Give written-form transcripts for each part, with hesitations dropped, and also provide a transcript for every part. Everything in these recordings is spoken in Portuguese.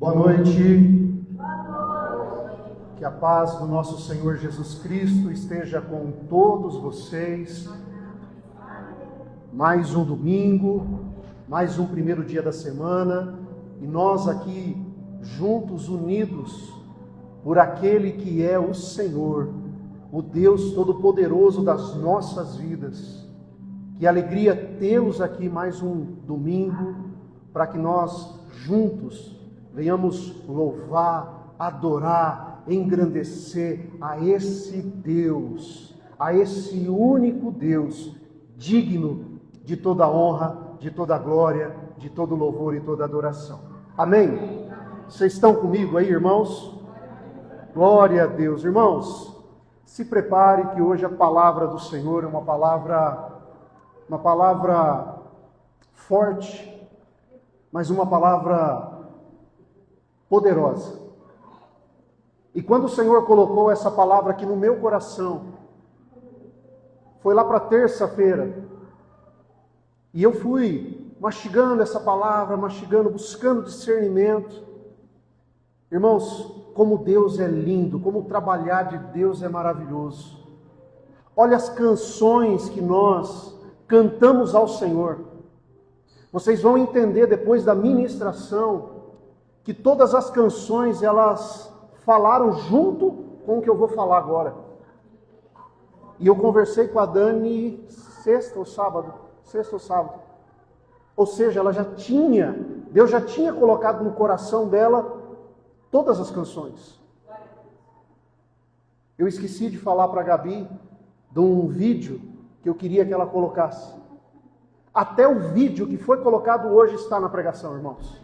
Boa noite. Que a paz do nosso Senhor Jesus Cristo esteja com todos vocês. Mais um domingo, mais um primeiro dia da semana, e nós aqui juntos, unidos por aquele que é o Senhor, o Deus Todo-Poderoso das nossas vidas. Que alegria tê-los aqui mais um domingo, para que nós juntos venhamos louvar, adorar, engrandecer a esse Deus, a esse único Deus, digno de toda honra, de toda glória, de todo louvor e toda adoração. Amém? Vocês estão comigo aí, irmãos? Glória a Deus. Irmãos, se prepare que hoje a palavra do Senhor é uma palavra forte, mas uma palavra poderosa. E quando o Senhor colocou essa palavra aqui no meu coração, foi lá para terça-feira, e eu fui mastigando essa palavra, buscando discernimento. Irmãos, como Deus é lindo, como o trabalhar de Deus é maravilhoso. Olha as canções que nós cantamos ao Senhor. Vocês vão entender depois da ministração que todas as canções, elas falaram junto com o que eu vou falar agora. E eu conversei com a Dani sexta ou sábado. Ou seja, Deus já tinha colocado no coração dela todas as canções. Eu esqueci de falar para a Gabi de um vídeo que eu queria que ela colocasse. Até o vídeo que foi colocado hoje está na pregação, irmãos.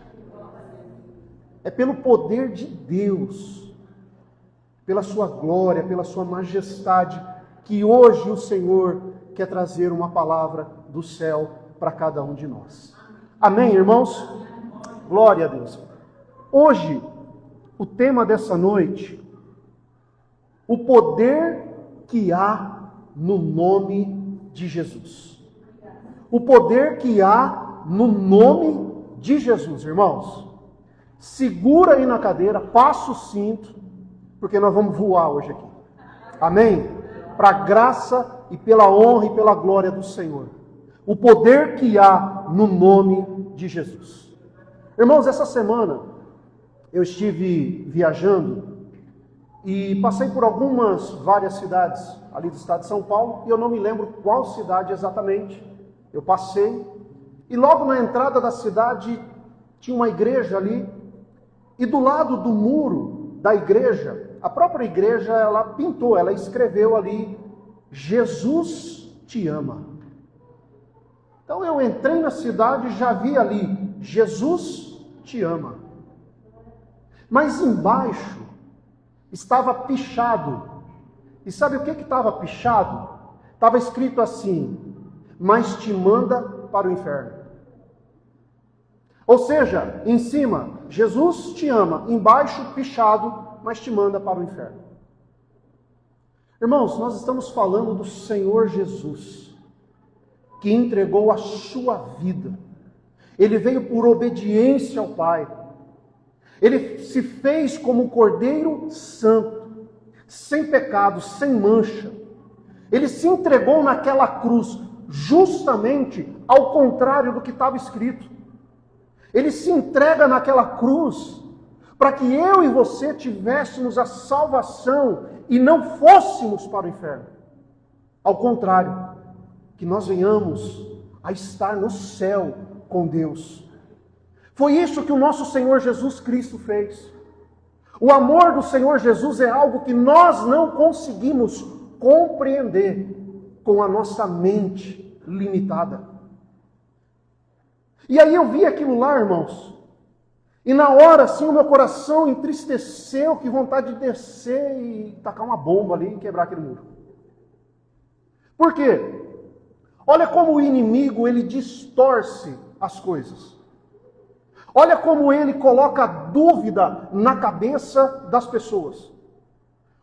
É pelo poder de Deus, pela sua glória, pela sua majestade, que hoje o Senhor quer trazer uma palavra do céu para cada um de nós. Amém, irmãos? Glória a Deus. Hoje, o tema dessa noite, o poder que há no nome de Jesus. O poder que há no nome de Jesus, irmãos. Segura aí na cadeira, passa o cinto, porque nós vamos voar hoje aqui. Amém? Para a graça e pela honra e pela glória do Senhor. O poder que há no nome de Jesus. Irmãos, essa semana eu estive viajando e passei por várias cidades ali do estado de São Paulo, e eu não me lembro qual cidade exatamente. Eu passei, e logo na entrada da cidade tinha uma igreja ali, e do lado do muro da igreja, a própria igreja, ela escreveu ali, Jesus te ama. Então eu entrei na cidade e já vi ali, Jesus te ama. Mas embaixo estava pichado. E sabe o que estava pichado? Estava escrito assim, mas te manda para o inferno. Ou seja, em cima, Jesus te ama, embaixo, pichado, mas te manda para o inferno. Irmãos, nós estamos falando do Senhor Jesus, que entregou a sua vida. Ele veio por obediência ao Pai. Ele se fez como um cordeiro santo, sem pecado, sem mancha. Ele se entregou naquela cruz, justamente ao contrário do que estava escrito. Ele se entrega naquela cruz para que eu e você tivéssemos a salvação e não fôssemos para o inferno. Ao contrário, que nós venhamos a estar no céu com Deus. Foi isso que o nosso Senhor Jesus Cristo fez. O amor do Senhor Jesus é algo que nós não conseguimos compreender com a nossa mente limitada. E aí eu vi aquilo lá, irmãos, e na hora, assim, o meu coração entristeceu, que vontade de descer e tacar uma bomba ali e quebrar aquele muro. Por quê? Olha como o inimigo, ele distorce as coisas. Olha como ele coloca dúvida na cabeça das pessoas.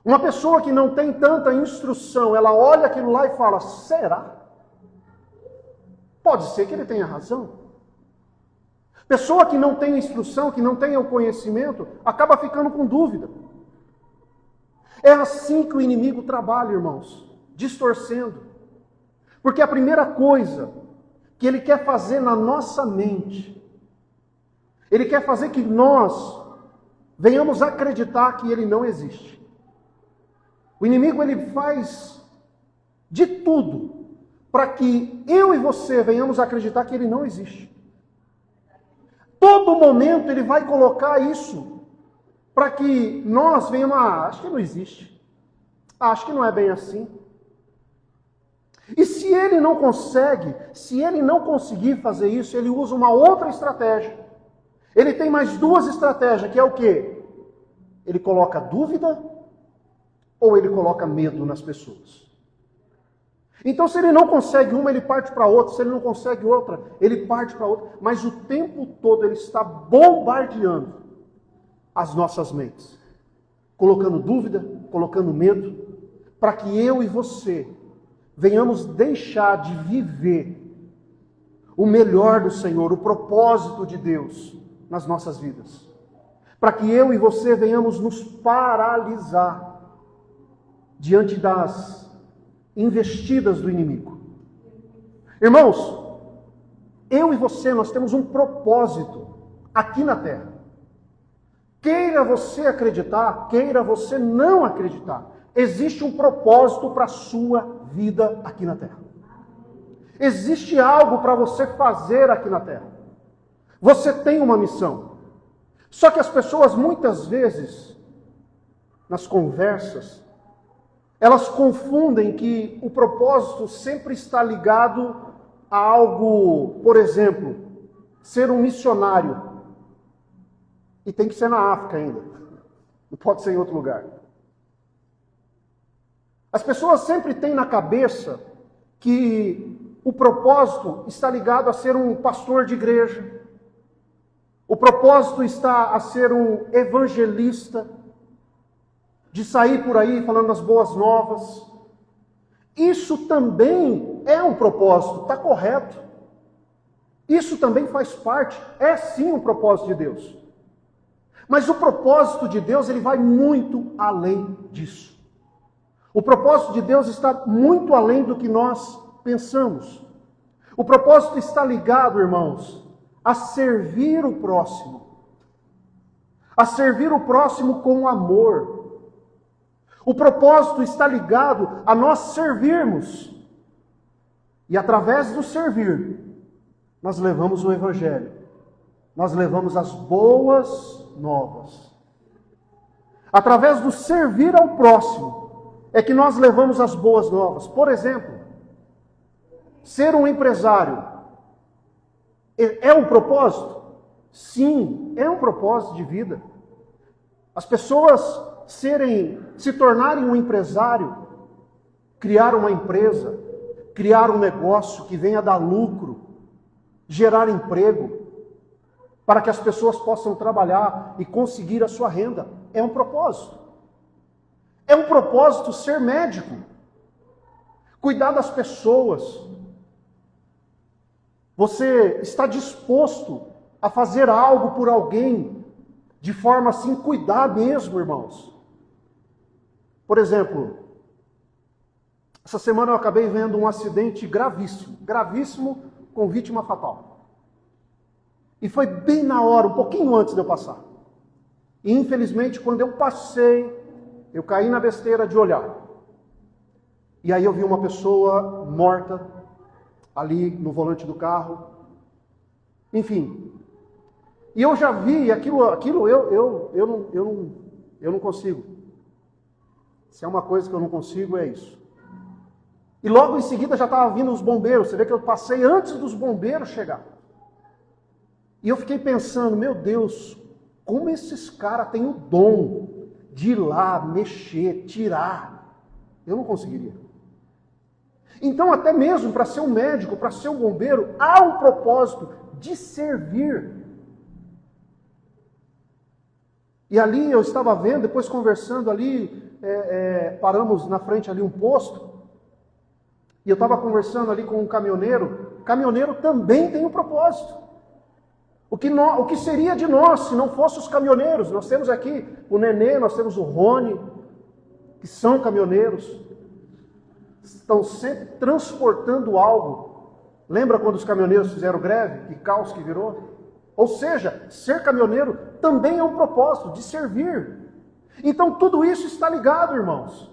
Uma pessoa que não tem tanta instrução, ela olha aquilo lá e fala, será? Pode ser que ele tenha razão. Pessoa que não tem instrução, que não tem o conhecimento, acaba ficando com dúvida. É assim que o inimigo trabalha, irmãos, distorcendo. Porque a primeira coisa que ele quer fazer na nossa mente, ele quer fazer que nós venhamos acreditar que ele não existe. O inimigo, ele faz de tudo para que eu e você venhamos acreditar que ele não existe. Todo momento ele vai colocar isso para que nós venhamos, acho que não existe. Acho que não é bem assim. E se ele não consegue, se ele não conseguir fazer isso, ele usa uma outra estratégia. Ele tem mais duas estratégias, que é o quê? Ele coloca dúvida ou ele coloca medo nas pessoas. Então, se ele não consegue uma, ele parte para outra. Se ele não consegue outra, ele parte para outra. Mas o tempo todo ele está bombardeando as nossas mentes. Colocando dúvida, colocando medo, para que eu e você venhamos deixar de viver o melhor do Senhor, o propósito de Deus nas nossas vidas. Para que eu e você venhamos nos paralisar diante das investidas do inimigo. Irmãos, eu e você, nós temos um propósito aqui na terra. Queira você acreditar, queira você não acreditar, existe um propósito para a sua vida aqui na terra. Existe algo para você fazer aqui na terra. Você tem uma missão. Só que as pessoas muitas vezes, nas conversas, elas confundem que o propósito sempre está ligado a algo, por exemplo, ser um missionário. E tem que ser na África ainda. Não pode ser em outro lugar. As pessoas sempre têm na cabeça que o propósito está ligado a ser um pastor de igreja. O propósito está a ser um evangelista, de sair por aí falando as boas novas. Isso também é um propósito, está correto. Isso também faz parte, é sim um propósito de Deus. Mas o propósito de Deus, ele vai muito além disso. O propósito de Deus está muito além do que nós pensamos. O propósito está ligado, irmãos, a servir o próximo. A servir o próximo com amor. O propósito está ligado a nós servirmos. E através do servir, nós levamos o Evangelho. Nós levamos as boas novas. Através do servir ao próximo, é que nós levamos as boas novas. Por exemplo, ser um empresário é um propósito? Sim, é um propósito de vida. As pessoas se tornarem um empresário, criar uma empresa, criar um negócio que venha dar lucro, gerar emprego, para que as pessoas possam trabalhar e conseguir a sua renda. É um propósito. É um propósito ser médico, cuidar das pessoas. Você está disposto a fazer algo por alguém, de forma assim, cuidar mesmo, irmãos. Por exemplo, essa semana eu acabei vendo um acidente gravíssimo, com vítima fatal. E foi bem na hora, um pouquinho antes de eu passar. E infelizmente, quando eu passei, eu caí na besteira de olhar. E aí eu vi uma pessoa morta ali no volante do carro. Enfim. E eu já vi aquilo eu não consigo. Se é uma coisa que eu não consigo, é isso. E logo em seguida já estava vindo os bombeiros. Você vê que eu passei antes dos bombeiros chegar. E eu fiquei pensando, meu Deus, como esses caras têm o dom de ir lá, mexer, tirar. Eu não conseguiria. Então, até mesmo para ser um médico, para ser um bombeiro, há um propósito de servir. E ali eu estava vendo, depois conversando ali, paramos na frente ali um posto, e eu estava conversando ali com um caminhoneiro. Caminhoneiro também tem um propósito. O que seria de nós se não fossem os caminhoneiros? Nós temos aqui o Nenê, nós temos o Rony, que são caminhoneiros. Estão sempre transportando algo. Lembra quando os caminhoneiros fizeram greve? Que caos que virou? Ou seja, ser caminhoneiro também é um propósito de servir. Então tudo isso está ligado, irmãos.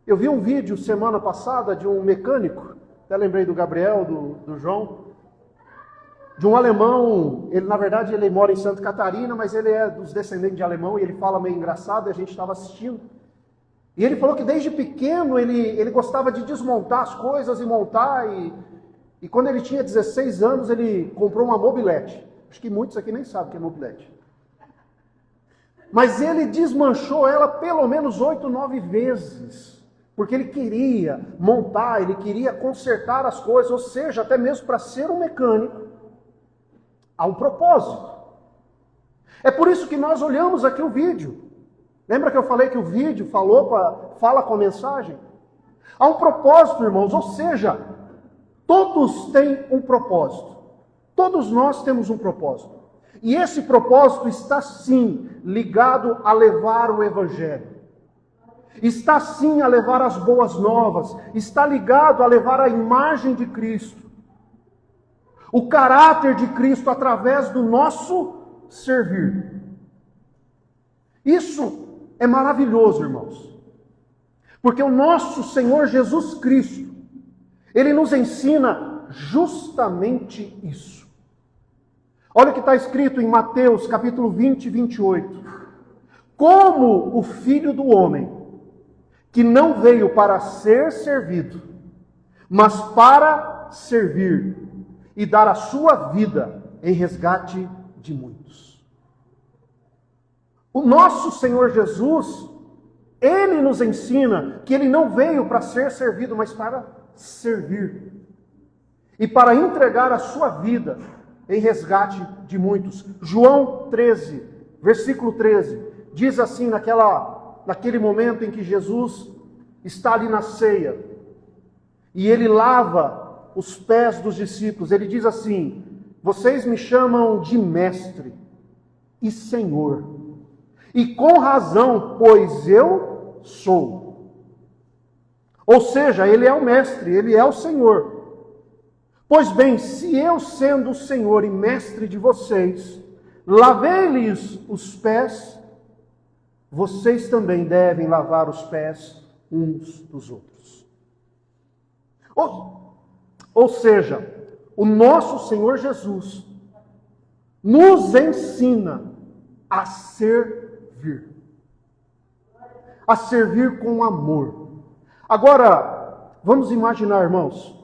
Eu vi um vídeo semana passada de um mecânico, até lembrei do Gabriel, do João, de um alemão. Ele, na verdade, ele mora em Santa Catarina, mas ele é dos descendentes de alemão e ele fala meio engraçado, e a gente estava assistindo. E ele falou que desde pequeno ele gostava de desmontar as coisas e montar, e quando ele tinha 16 anos ele comprou uma mobilete. Acho que muitos aqui nem sabem o que é mobilete. Mas ele desmanchou ela pelo menos 8, 9 vezes, porque ele queria montar, ele queria consertar as coisas, ou seja, até mesmo para ser um mecânico, há um propósito. É por isso que nós olhamos aqui o vídeo. Lembra que eu falei que o vídeo fala com a mensagem? Há um propósito, irmãos, ou seja, todos têm um propósito. Todos nós temos um propósito. E esse propósito está sim ligado a levar o Evangelho. Está sim a levar as boas novas. Está ligado a levar a imagem de Cristo. O caráter de Cristo através do nosso servir. Isso é maravilhoso, irmãos. Porque o nosso Senhor Jesus Cristo, Ele nos ensina justamente isso. Olha o que está escrito em Mateus capítulo 20, 28. Como o Filho do Homem, que não veio para ser servido, mas para servir e dar a sua vida em resgate de muitos. O nosso Senhor Jesus, Ele nos ensina que Ele não veio para ser servido, mas para servir. E para entregar a sua vida em resgate de muitos. João 13, versículo 13, diz assim, naquele momento em que Jesus está ali na ceia, e Ele lava os pés dos discípulos, Ele diz assim: vocês me chamam de mestre e Senhor. E com razão, pois eu sou. Ou seja, Ele é o mestre, Ele é o Senhor. Pois bem, se eu, sendo o Senhor e mestre de vocês, lavei-lhes os pés, vocês também devem lavar os pés uns dos outros. Ou seja, o nosso Senhor Jesus nos ensina a servir. A servir com amor. Agora, vamos imaginar, irmãos,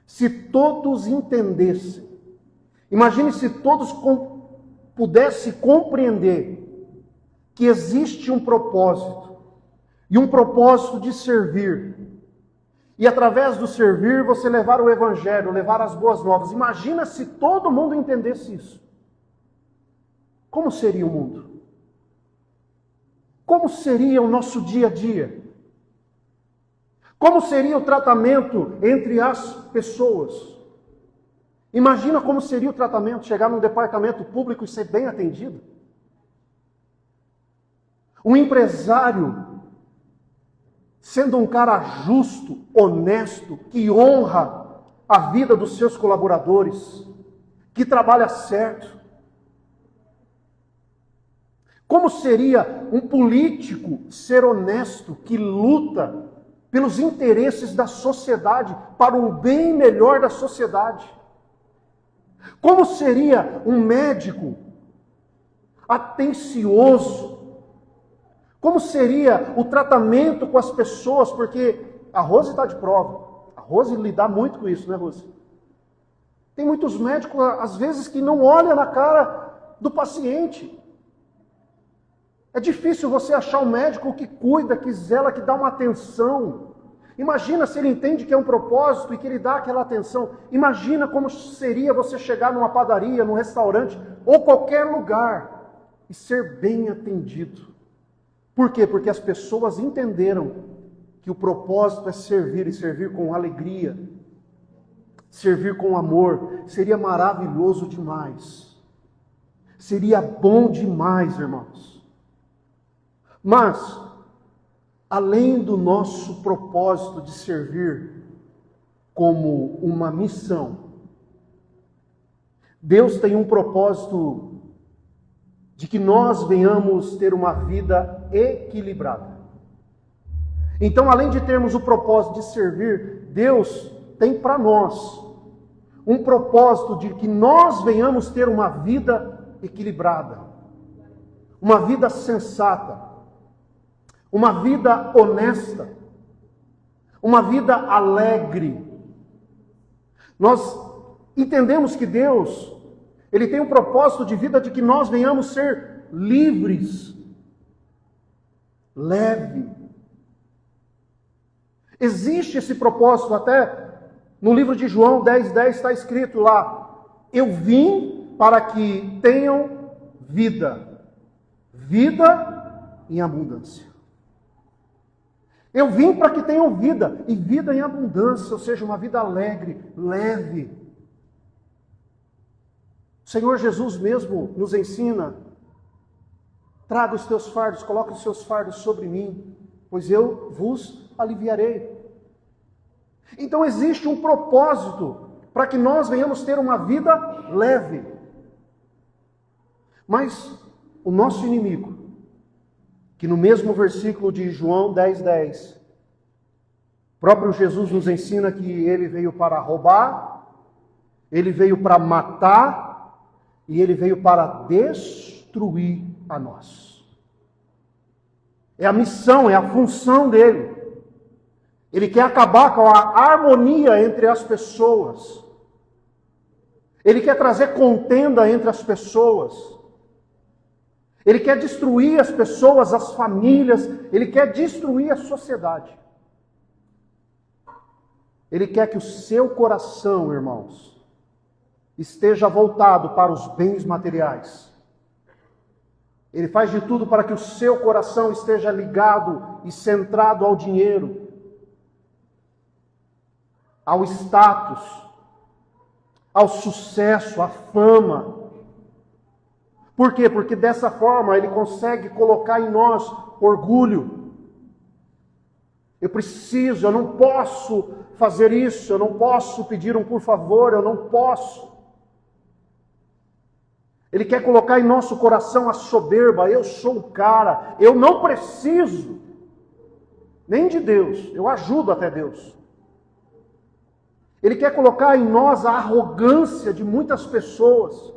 se todos entendessem, imagine se todos pudessem compreender que existe um propósito, e um propósito de servir, e através do servir você levar o Evangelho, levar as boas novas. Imagina se todo mundo entendesse isso. Como seria o mundo? Como seria o nosso dia a dia? Como seria o tratamento entre as pessoas? Imagina como seria o tratamento, chegar num departamento público e ser bem atendido. Um empresário, sendo um cara justo, honesto, que honra a vida dos seus colaboradores, que trabalha certo. Como seria um político ser honesto, que luta pelos interesses da sociedade, para um bem melhor da sociedade? Como seria um médico atencioso? Como seria o tratamento com as pessoas? Porque a Rose está de prova. A Rose lida muito com isso, né, Rose? Tem muitos médicos, às vezes, que não olham na cara do paciente. É difícil você achar um médico que cuida, que zela, que dá uma atenção. Imagina se ele entende que é um propósito e que ele dá aquela atenção. Imagina como seria você chegar numa padaria, num restaurante ou qualquer lugar e ser bem atendido. Por quê? Porque as pessoas entenderam que o propósito é servir e servir com alegria. servir com amor, seria maravilhoso demais. Seria bom demais, irmãos. Mas, além do nosso propósito de servir como uma missão, Deus tem um propósito de que nós venhamos ter uma vida equilibrada. Então, além de termos o propósito de servir, Deus tem para nós um propósito de que nós venhamos ter uma vida equilibrada, uma vida sensata, uma vida honesta, uma vida alegre. Nós entendemos que Deus, Ele tem um propósito de vida de que nós venhamos ser livres, leve. Existe esse propósito até no livro de João 10:10 está escrito lá: eu vim para que tenham vida, vida em abundância. Eu vim para que tenham vida, e vida em abundância, ou seja, uma vida alegre, leve. O Senhor Jesus mesmo nos ensina: traga os teus fardos, coloque os seus fardos sobre mim, pois eu vos aliviarei. Então existe um propósito para que nós venhamos ter uma vida leve. Mas o nosso inimigo, que no mesmo versículo de João 10:10, próprio Jesus nos ensina que ele veio para roubar, ele veio para matar e ele veio para destruir a nós. É a missão, é a função dele. Ele quer acabar com a harmonia entre as pessoas. Ele quer trazer contenda entre as pessoas. Ele quer destruir as pessoas, as famílias. Ele quer destruir a sociedade. Ele quer que o seu coração, irmãos, esteja voltado para os bens materiais. Ele faz de tudo para que o seu coração esteja ligado e centrado ao dinheiro, ao status, ao sucesso, à fama. Por quê? Porque dessa forma ele consegue colocar em nós orgulho. Eu preciso, eu não posso fazer isso, eu não posso pedir um por favor, eu não posso. Ele quer colocar em nosso coração a soberba: eu sou o cara, eu não preciso nem de Deus, eu ajudo até Deus. Ele quer colocar em nós a arrogância de muitas pessoas.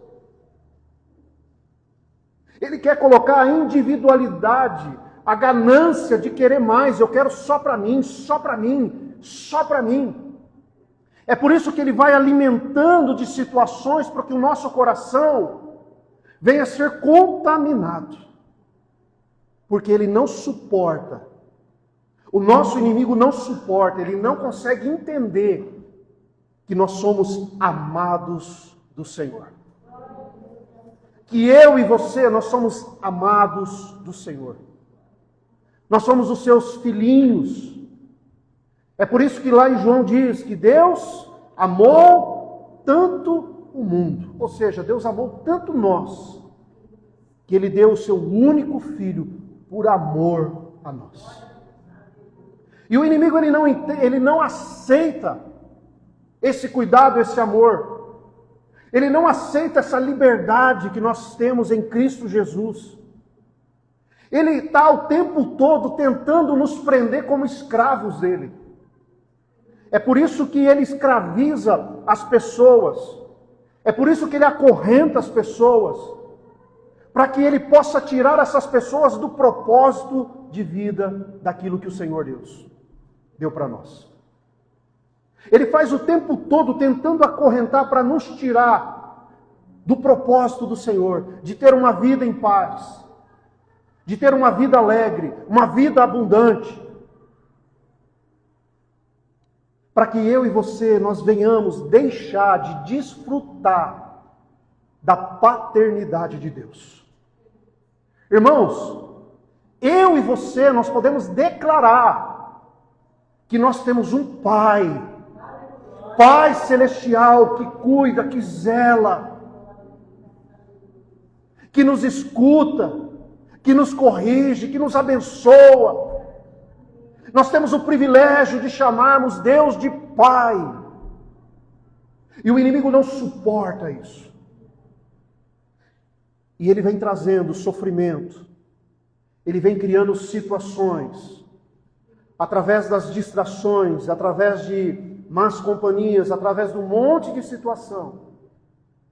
Ele quer colocar a individualidade, a ganância de querer mais. Eu quero só para mim, só para mim, só para mim. É por isso que ele vai alimentando de situações para que o nosso coração venha a ser contaminado. Porque ele não suporta. O nosso inimigo não suporta, ele não consegue entender que nós somos amados do Senhor. Que eu e você, nós somos amados do Senhor. Nós somos os seus filhinhos. É por isso que lá em João diz que Deus amou tanto o mundo. Ou seja, Deus amou tanto nós, que Ele deu o seu único Filho por amor a nós. E o inimigo ele não aceita esse cuidado, esse amor. Ele não aceita essa liberdade que nós temos em Cristo Jesus. Ele está o tempo todo tentando nos prender como escravos dele. É por isso que ele escraviza as pessoas. É por isso que ele acorrenta as pessoas. Para que ele possa tirar essas pessoas do propósito de vida daquilo que o Senhor Deus deu para nós. Ele faz o tempo todo tentando acorrentar para nos tirar do propósito do Senhor, de ter uma vida em paz, de ter uma vida alegre, uma vida abundante. Para que eu e você, nós venhamos deixar de desfrutar da paternidade de Deus. Irmãos, eu e você, nós podemos declarar que nós temos um Pai Pai Celestial que cuida, que zela, que nos escuta, que nos corrige, que nos abençoa. Nós temos o privilégio de chamarmos Deus de Pai. E o inimigo não suporta isso. E ele vem trazendo sofrimento. Ele vem criando situações, através das distrações, através de más companhias, através de um monte de situação.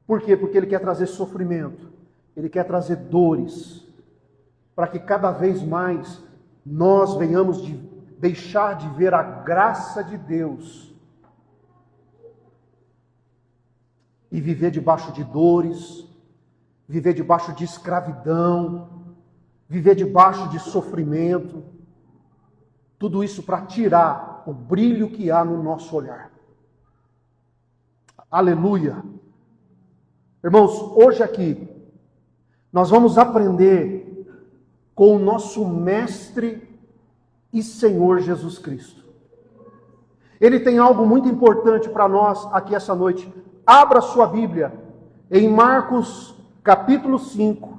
Por quê? Porque ele quer trazer sofrimento. Ele quer trazer dores. Para que cada vez mais nós venhamos deixar de ver a graça de Deus e viver debaixo de dores, viver debaixo de escravidão, viver debaixo de sofrimento. Tudo isso para tirar o brilho que há no nosso olhar. Aleluia! Irmãos, hoje aqui nós vamos aprender com o nosso Mestre e Senhor Jesus Cristo. Ele tem algo muito importante para nós aqui essa noite. Abra sua Bíblia em Marcos capítulo 5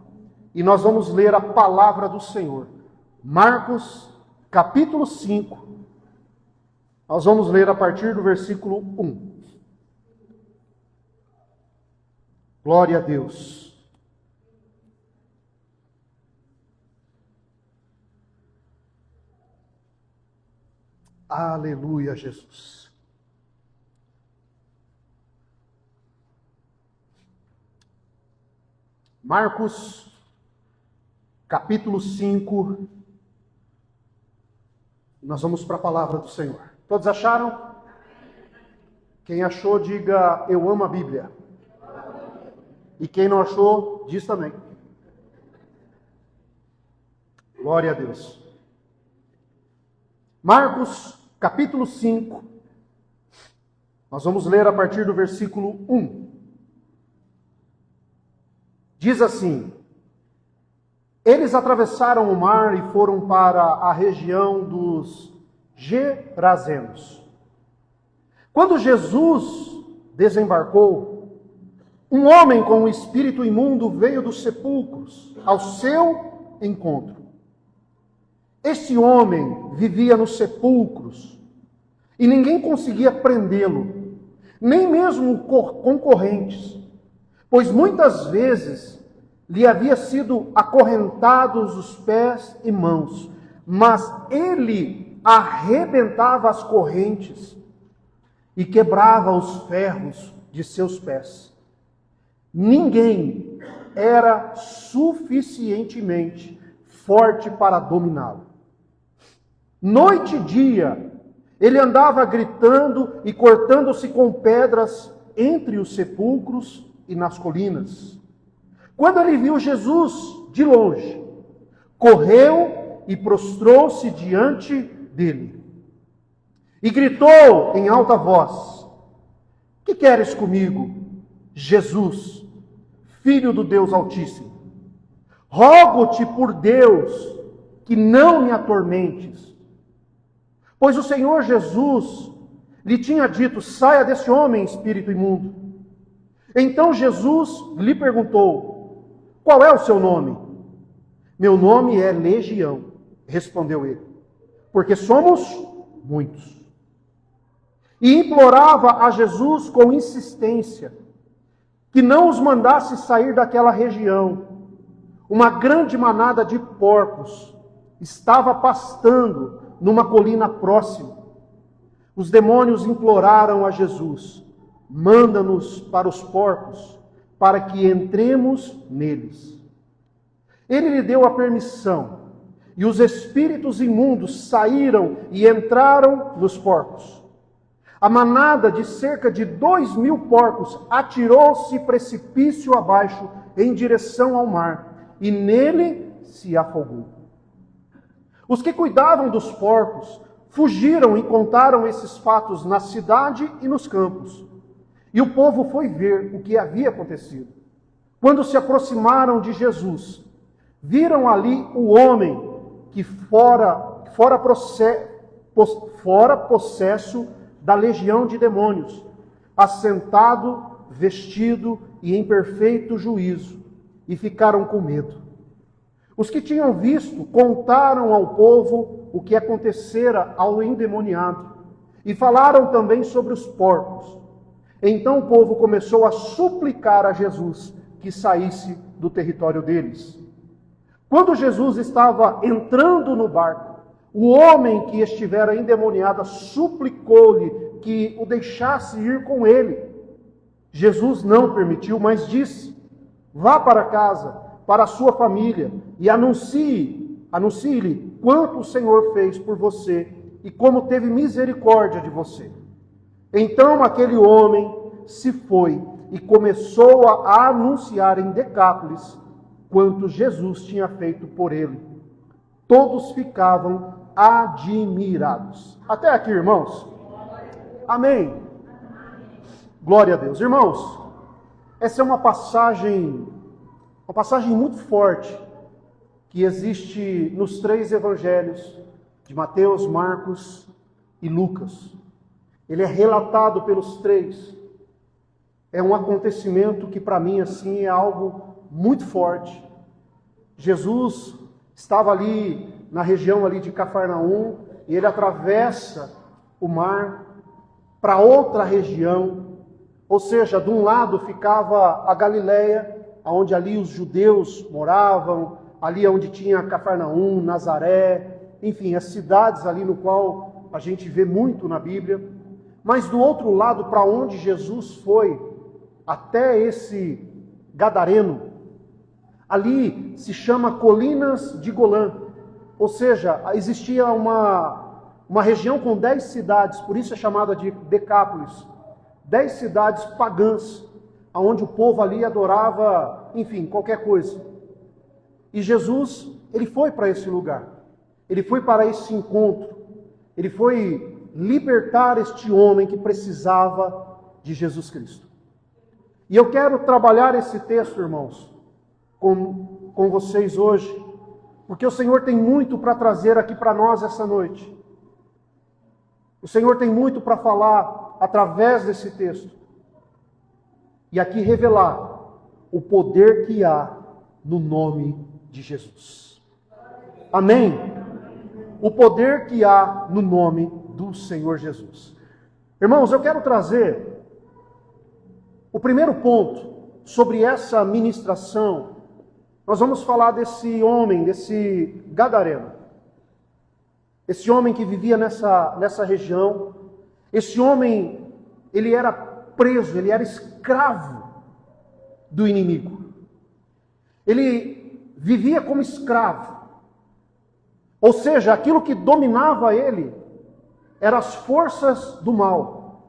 e nós vamos ler a palavra do Senhor. Marcos capítulo 5, nós vamos ler a partir do versículo 1. Glória a Deus. Aleluia, Jesus. Marcos, capítulo 5. Nós vamos para a palavra do Senhor. Todos acharam? Quem achou, diga: eu amo a Bíblia. E quem não achou, diz também. Glória a Deus. Marcos, capítulo 5, nós vamos ler a partir do versículo 1. Diz assim: eles atravessaram o mar e foram para a região dos Gerazenos. Quando Jesus desembarcou, um homem com um espírito imundo veio dos sepulcros ao seu encontro. Esse homem vivia nos sepulcros e ninguém conseguia prendê-lo, nem mesmo concorrentes, pois muitas vezes lhe havia sido acorrentados os pés e mãos, mas ele arrebentava as correntes e quebrava os ferros de seus pés. Ninguém era suficientemente forte para dominá-lo. Noite e dia, ele andava gritando e cortando-se com pedras entre os sepulcros e nas colinas. Quando ele viu Jesus de longe, correu e prostrou-se diante dele. E gritou em alta voz: que queres comigo, Jesus, Filho do Deus Altíssimo? Rogo-te por Deus que não me atormentes. Pois o Senhor Jesus lhe tinha dito: saia desse homem, espírito imundo. Então Jesus lhe perguntou: qual é o seu nome? Meu nome é Legião, respondeu ele, porque somos muitos. E implorava a Jesus com insistência que não os mandasse sair daquela região. Uma grande manada de porcos estava pastando numa colina próxima. Os demônios imploraram a Jesus: manda-nos para os porcos, para que entremos neles. Ele lhe deu a permissão, e os espíritos imundos saíram e entraram nos porcos. A manada de cerca de 2.000 porcos atirou-se precipício abaixo em direção ao mar, e nele se afogou. Os que cuidavam dos porcos fugiram e contaram esses fatos na cidade e nos campos. E o povo foi ver o que havia acontecido. Quando se aproximaram de Jesus, viram ali o homem que fora possesso da legião de demônios, assentado, vestido e em perfeito juízo, e ficaram com medo. Os que tinham visto contaram ao povo o que acontecera ao endemoniado, e falaram também sobre os porcos. Então o povo começou a suplicar a Jesus que saísse do território deles. Quando Jesus estava entrando no barco, o homem que estivera endemoniado suplicou-lhe que o deixasse ir com ele. Jesus não permitiu, mas disse: vá para casa, para a sua família, e anuncie-lhe quanto o Senhor fez por você e como teve misericórdia de você. Então aquele homem se foi e começou a anunciar em Decápolis quanto Jesus tinha feito por ele. Todos ficavam admirados. Até aqui, irmãos? Amém. Glória a Deus. Irmãos, essa é uma passagem muito forte que existe nos 3 evangelhos de Mateus, Marcos e Lucas. Ele é relatado pelos 3. É um acontecimento que para mim assim é algo muito forte. Jesus estava ali na região ali de Cafarnaum e ele atravessa o mar para outra região. Ou seja, de um lado ficava a Galileia, onde ali os judeus moravam, ali onde tinha Cafarnaum, Nazaré, enfim, as cidades ali no qual a gente vê muito na Bíblia. Mas do outro lado, para onde Jesus foi, até esse Gadareno, ali se chama Colinas de Golã. Ou seja, existia uma região com 10 cidades, por isso é chamada de Decápolis. 10 cidades pagãs, onde o povo ali adorava, enfim, qualquer coisa. E Jesus, ele foi para esse lugar. Ele foi para esse encontro. Ele foi libertar este homem que precisava de Jesus Cristo. E eu quero trabalhar esse texto, irmãos, com vocês hoje, porque o Senhor tem muito para trazer aqui para nós essa noite. O Senhor tem muito para falar através desse texto. E aqui revelar o poder que há no nome de Jesus. Amém? O poder que há no nome do Senhor Jesus. Irmãos, eu quero trazer o primeiro ponto sobre essa ministração. Nós vamos falar desse homem, desse Gadareno. Esse homem que vivia nessa região. Esse homem, ele era preso, ele era escravo do inimigo. Ele vivia como escravo. Ou seja, aquilo que dominava ele eram as forças do mal.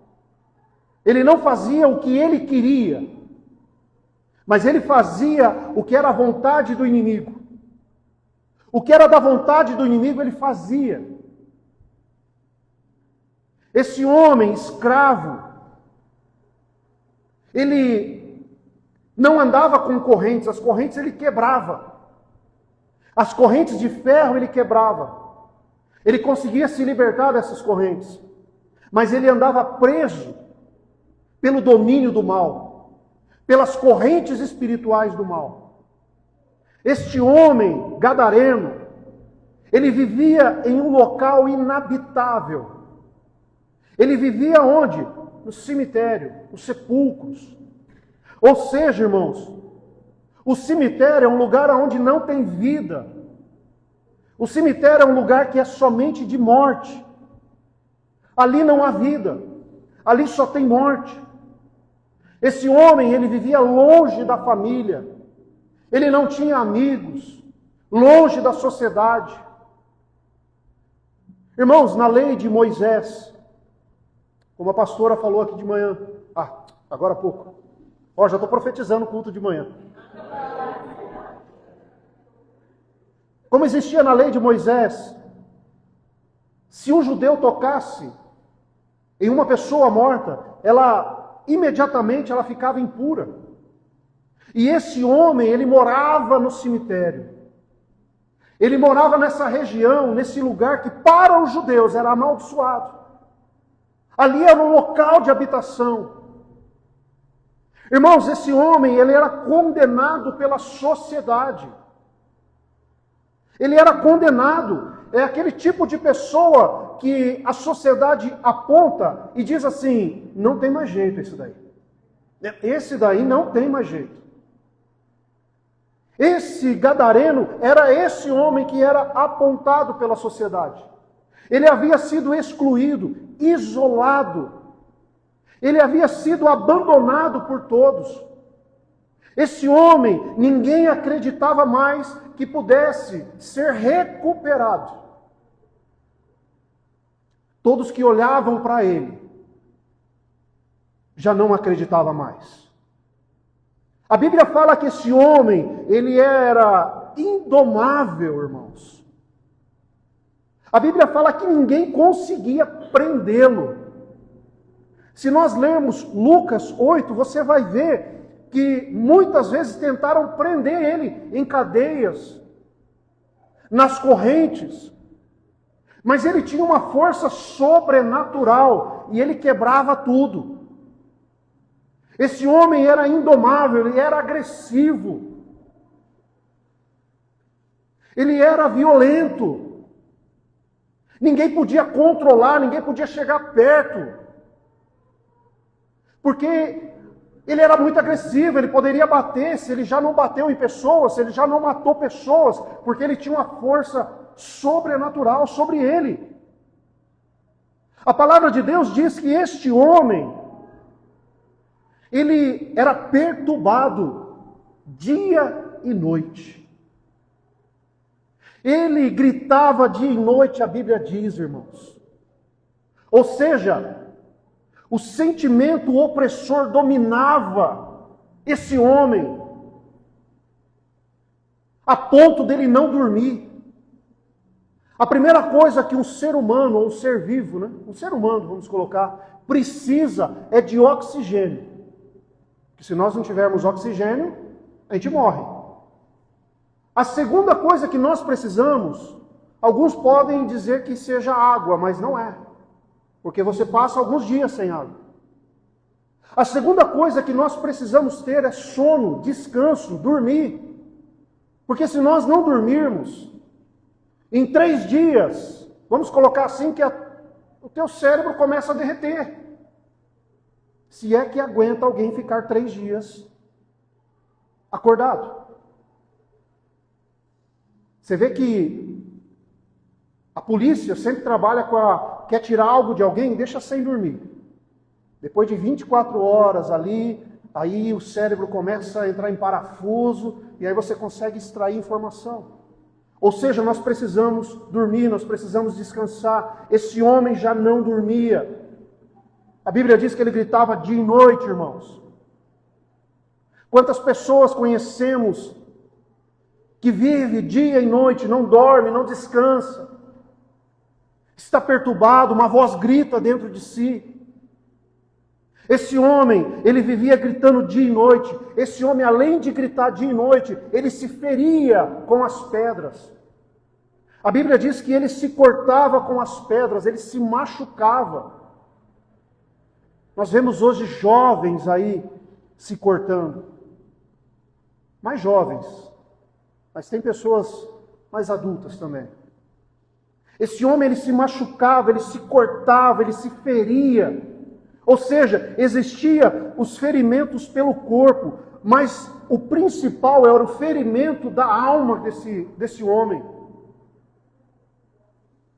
Ele não fazia o que ele queria, mas ele fazia o que era a vontade do inimigo. O que era da vontade do inimigo, ele fazia. Esse homem escravo, ele não andava com correntes, as correntes ele quebrava. As correntes de ferro ele quebrava. Ele conseguia se libertar dessas correntes. Mas ele andava preso pelo domínio do mal, pelas correntes espirituais do mal. Este homem gadareno, ele vivia em um local inabitável. Ele vivia onde? No cemitério, nos sepulcros. Ou seja, irmãos, o cemitério é um lugar onde não tem vida. O cemitério é um lugar que é somente de morte. Ali não há vida. Ali só tem morte. Esse homem, ele vivia longe da família. Ele não tinha amigos. Longe da sociedade. Irmãos, na lei de Moisés, como a pastora falou aqui de manhã, agora há pouco. Já estou profetizando o culto de manhã. Como existia na lei de Moisés, se um judeu tocasse em uma pessoa morta, imediatamente ela ficava impura. E esse homem, ele morava no cemitério. Ele morava nessa região, nesse lugar que para os judeus era amaldiçoado. Ali era um local de habitação. Irmãos, esse homem, ele era condenado pela sociedade. Ele era condenado. É aquele tipo de pessoa que a sociedade aponta e diz assim: não tem mais jeito esse daí. Esse daí não tem mais jeito. Esse gadareno era esse homem que era apontado pela sociedade. Ele havia sido excluído, isolado. Ele havia sido abandonado por todos. Esse homem, ninguém acreditava mais que pudesse ser recuperado. Todos que olhavam para ele já não acreditavam mais. A Bíblia fala que esse homem, ele era indomável, irmãos. A Bíblia fala que ninguém conseguia prendê-lo. Se nós lermos Lucas 8, você vai ver que muitas vezes tentaram prender ele em cadeias, nas correntes. Mas ele tinha uma força sobrenatural e ele quebrava tudo. Esse homem era indomável, ele era agressivo. Ele era violento. Ninguém podia controlar, ninguém podia chegar perto. Porque ele era muito agressivo, ele poderia bater, se ele já não bateu em pessoas, se ele já não matou pessoas, porque ele tinha uma força sobrenatural sobre ele. A palavra de Deus diz que este homem, ele era perturbado dia e noite. Ele gritava dia e noite, a Bíblia diz, irmãos. Ou seja, o sentimento opressor dominava esse homem, a ponto dele não dormir. A primeira coisa que um ser humano, ou um ser vivo, né? Um ser humano, vamos colocar, precisa é de oxigênio. Porque se nós não tivermos oxigênio, a gente morre. A segunda coisa que nós precisamos, alguns podem dizer que seja água, mas não é. Porque você passa alguns dias sem água. A segunda coisa que nós precisamos ter é sono, descanso, dormir. Porque se nós não dormirmos, em 3 dias, vamos colocar assim, que o teu cérebro começa a derreter. Se é que aguenta alguém ficar 3 dias acordado. Você vê que a polícia sempre trabalha quer tirar algo de alguém, deixa sem dormir. Depois de 24 horas ali, aí o cérebro começa a entrar em parafuso, e aí você consegue extrair informação. Ou seja, nós precisamos dormir, nós precisamos descansar. Esse homem já não dormia. A Bíblia diz que ele gritava dia e noite, irmãos. Quantas pessoas conhecemos que vive dia e noite, não dorme, não descansa, está perturbado, uma voz grita dentro de si. Esse homem, ele vivia gritando dia e noite. Esse homem, além de gritar dia e noite, ele se feria com as pedras. A Bíblia diz que ele se cortava com as pedras, ele se machucava. Nós vemos hoje jovens aí se cortando. Mais jovens, mas tem pessoas mais adultas também. Esse homem, ele se machucava, ele se cortava, ele se feria. Ou seja, existia os ferimentos pelo corpo, mas o principal era o ferimento da alma desse homem.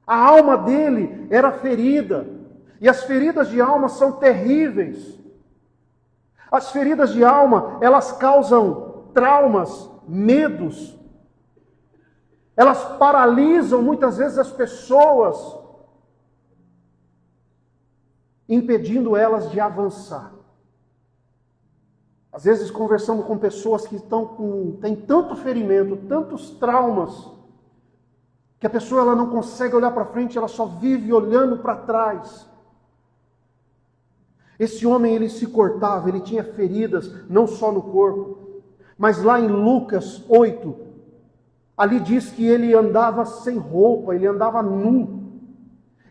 A alma dele era ferida, e as feridas de alma são terríveis. As feridas de alma, elas causam traumas, medos. Elas paralisam muitas vezes as pessoas, impedindo elas de avançar. Às vezes conversamos com pessoas que têm tanto ferimento, tantos traumas, que a pessoa ela não consegue olhar para frente, ela só vive olhando para trás. Esse homem, ele se cortava, ele tinha feridas, não só no corpo, mas lá em Lucas 8, ali diz que ele andava sem roupa, ele andava nu,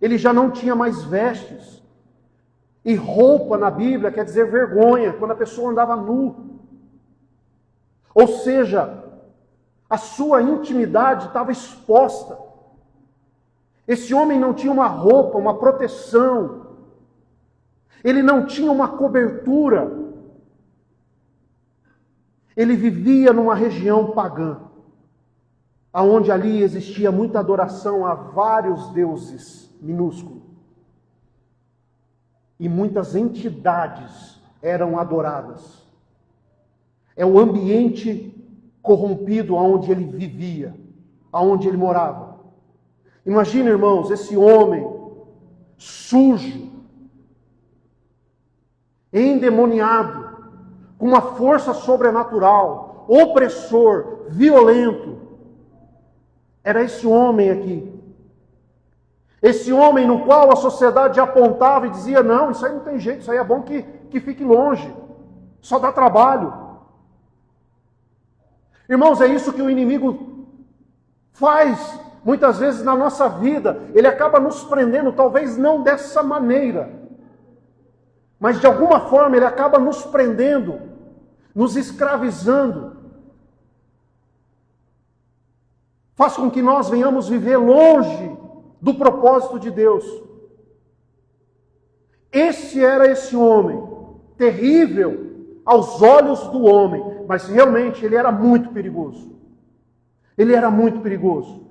ele já não tinha mais vestes. E roupa na Bíblia quer dizer vergonha, quando a pessoa andava nu. Ou seja, a sua intimidade estava exposta. Esse homem não tinha uma roupa, uma proteção. Ele não tinha uma cobertura. Ele vivia numa região pagã, aonde ali existia muita adoração a vários deuses minúsculos. E muitas entidades eram adoradas. É o ambiente corrompido aonde ele vivia, aonde ele morava. Imagina, irmãos, esse homem sujo, endemoniado, com uma força sobrenatural, opressor, violento. Era esse homem aqui. Esse homem no qual a sociedade apontava e dizia, não, isso aí não tem jeito, isso aí é bom que fique longe, só dá trabalho. Irmãos, é isso que o inimigo faz muitas vezes na nossa vida. Ele acaba nos prendendo, talvez não dessa maneira, mas de alguma forma ele acaba nos prendendo, nos escravizando. Faz com que nós venhamos viver longe do propósito de Deus. Esse homem, terrível aos olhos do homem, mas realmente ele era muito perigoso. Ele era muito perigoso.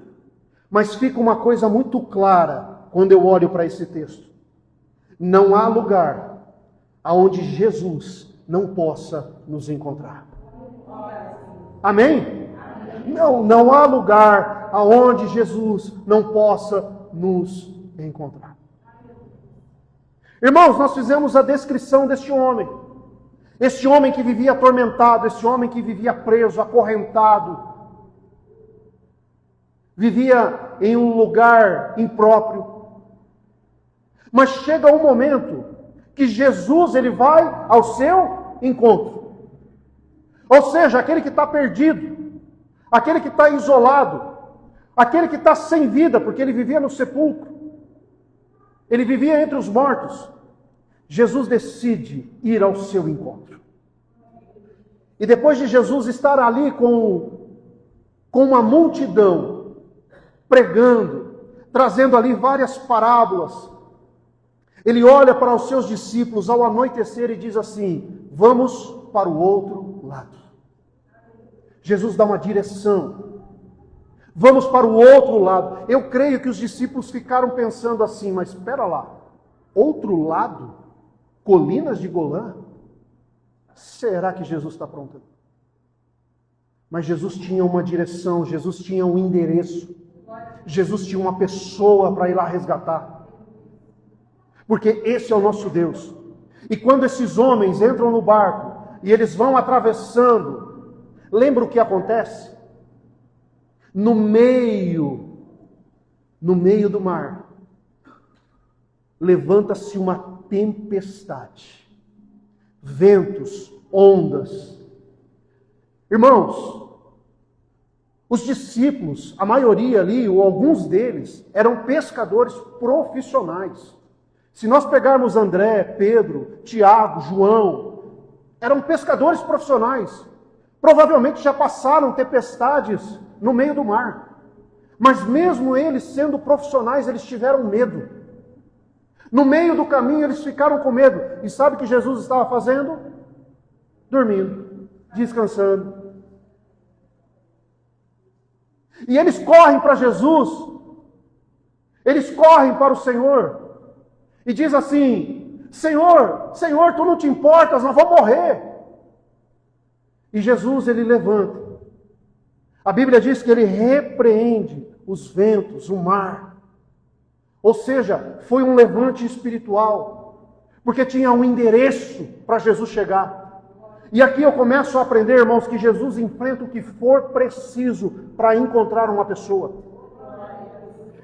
Mas fica uma coisa muito clara quando eu olho para esse texto. Não há lugar aonde Jesus não possa nos encontrar. Amém? Não há lugar aonde Jesus não possa nos encontrar. Irmãos, nós fizemos a descrição deste homem. Este homem que vivia atormentado, este homem que vivia preso, acorrentado, vivia em um lugar impróprio. Mas chega um momento que Jesus ele vai ao seu encontro. Ou seja, aquele que está perdido, aquele que está isolado, aquele que está sem vida, porque ele vivia no sepulcro, ele vivia entre os mortos. Jesus decide ir ao seu encontro. E depois de Jesus estar ali com uma multidão, pregando, trazendo ali várias parábolas, ele olha para os seus discípulos ao anoitecer e diz assim: vamos para o outro lado. Jesus dá uma direção. Vamos para o outro lado. Eu creio que os discípulos ficaram pensando assim, mas espera lá, outro lado? Colinas de Golã? Será que Jesus está pronto? Mas Jesus tinha uma direção, Jesus tinha um endereço, Jesus tinha uma pessoa para ir lá resgatar. Porque esse é o nosso Deus. E quando esses homens entram no barco e eles vão atravessando, lembra o que acontece? No meio do mar, levanta-se uma tempestade, ventos, ondas. Irmãos, os discípulos, a maioria ali, ou alguns deles, eram pescadores profissionais. Se nós pegarmos André, Pedro, Tiago, João, eram pescadores profissionais. Provavelmente já passaram tempestades no meio do mar. Mas mesmo eles sendo profissionais, eles tiveram medo. No meio do caminho eles ficaram com medo. E sabe o que Jesus estava fazendo? Dormindo, descansando. E eles correm para Jesus. Eles correm para o Senhor. E diz assim: Senhor, Senhor, tu não te importas, nós vamos morrer. E Jesus, ele levanta. A Bíblia diz que ele repreende os ventos, o mar. Ou seja, foi um levante espiritual, porque tinha um endereço para Jesus chegar. E aqui eu começo a aprender, irmãos, que Jesus enfrenta o que for preciso para encontrar uma pessoa.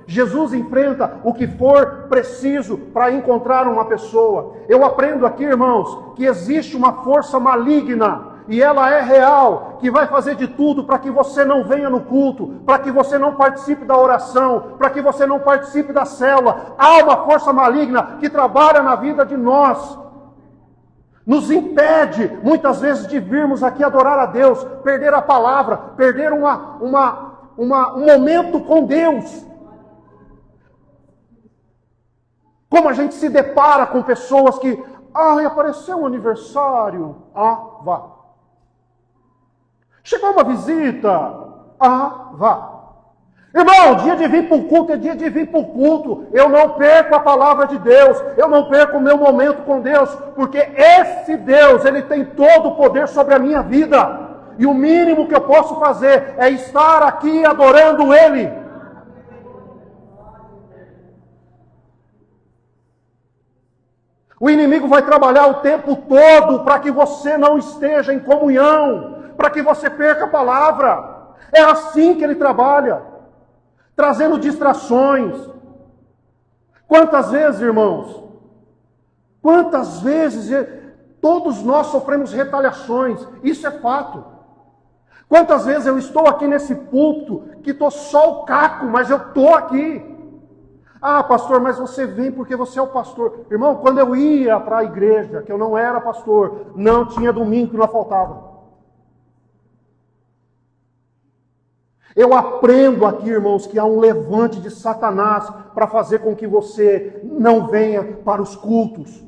Jesus enfrenta o que for preciso para encontrar uma pessoa. Eu aprendo aqui, irmãos, que existe uma força maligna e ela é real, que vai fazer de tudo para que você não venha no culto, para que você não participe da oração, para que você não participe da célula. Há uma força maligna que trabalha na vida de nós, nos impede muitas vezes de virmos aqui adorar a Deus, perder a palavra, perder um momento com Deus. Como a gente se depara com pessoas que, apareceu um aniversário, vá. Chegou uma visita, vá. Irmão, dia de vir para o culto é dia de vir para o culto. Eu não perco a palavra de Deus, eu não perco o meu momento com Deus, porque esse Deus, Ele tem todo o poder sobre a minha vida. E o mínimo que eu posso fazer é estar aqui adorando Ele. O inimigo vai trabalhar o tempo todo para que você não esteja em comunhão, para que você perca a palavra. É assim que ele trabalha, trazendo distrações. Quantas vezes, irmãos, quantas vezes todos nós sofremos retaliações, isso é fato. Quantas vezes eu estou aqui nesse púlpito, que estou só o caco, mas eu estou aqui. Pastor, mas você vem porque você é o pastor. Irmão, quando eu ia para a igreja, que eu não era pastor, não tinha domingo que não faltava. Eu aprendo aqui, irmãos, que há um levante de Satanás para fazer com que você não venha para os cultos.